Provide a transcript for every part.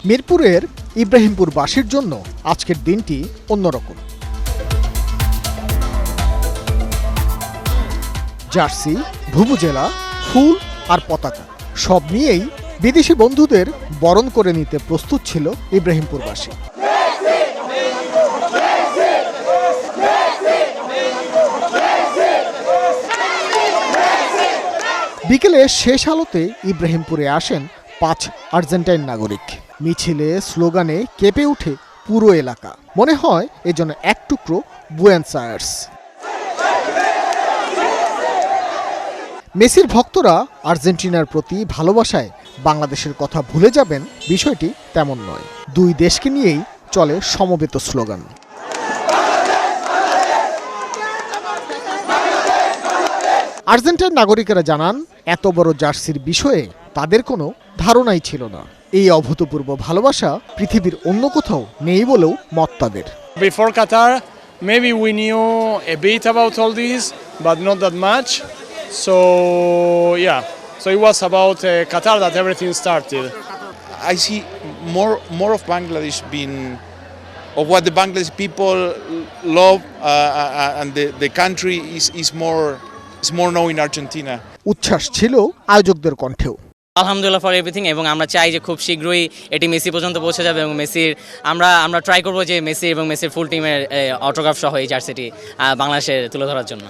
মিরপুরের ইব্রাহিমপুরবাসীর জন্য আজকের দিনটি অন্যরকম। জার্সি, ভুভুজেলা, ফুল আর পতাকা সব নিয়েই বিদেশি বন্ধুদের বরণ করে নিতে প্রস্তুত ছিল ইব্রাহিমপুরবাসী। বিকেলে শেষ আলোতে ইব্রাহিমপুরে আসেন 5 আর্জেন্টাইন নাগরিক। মিছিলে স্লোগানে কেঁপে ওঠে পুরো এলাকা। মনে হয় এজন্য এক টুকরো বুয়েনোস আয়ার্স। মেসির ভক্তরা আর্জেন্টিনার প্রতি ভালোবাসায় বাংলাদেশের কথা ভুলে যাবেন, বিষয়টি তেমন নয়। দুই দেশকে নিয়েই চলে সমবেত স্লোগান। আর্জেন্টাইন নাগরিকেরা জানান, এত বড় জার্সির বিষয়ে তাদের কোনো ধারণাই ছিল না। এই অভূতপূর্ব ভালোবাসা পৃথিবীর অন্য কোথাও নেই বলেও মত তাদের। Before Qatar, maybe we knew a bit about all this, but not that much. So yeah, so it was about Qatar that everything started. I see more of Bangladesh being of what the Bangladeshi people love, and the country is more known in Argentina. উচ্ছ্বাস ছিল আয়োজকদের কণ্ঠেও। আলহামদুলিল্লাহ for everything, এবং আমরা চাই যে খুব শীঘ্রই এটি মেসি পর্যন্ত পৌঁছে যাবে এবং মেসির আমরা ট্রাই করবো যে মেসি এবং মেসির ফুল টিমের অটোগ্রাফ সহ এই জার্সিটি বাংলাদেশে তুলে ধরার জন্য।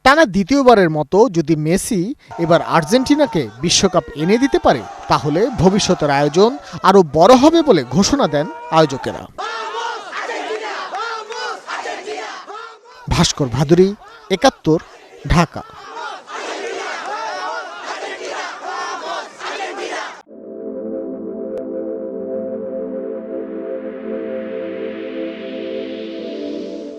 টানা দ্বিতীয়বারের মতো যদি মেসি এবার আর্জেন্টিনাকে বিশ্বকাপ এনে দিতে পারে, তাহলে ভবিষ্যতের আয়োজন আরও বড় হবে বলে ঘোষণা দেন আয়োজকেরা। ভাস্কর ভাদুরী, ৭১, ঢাকা।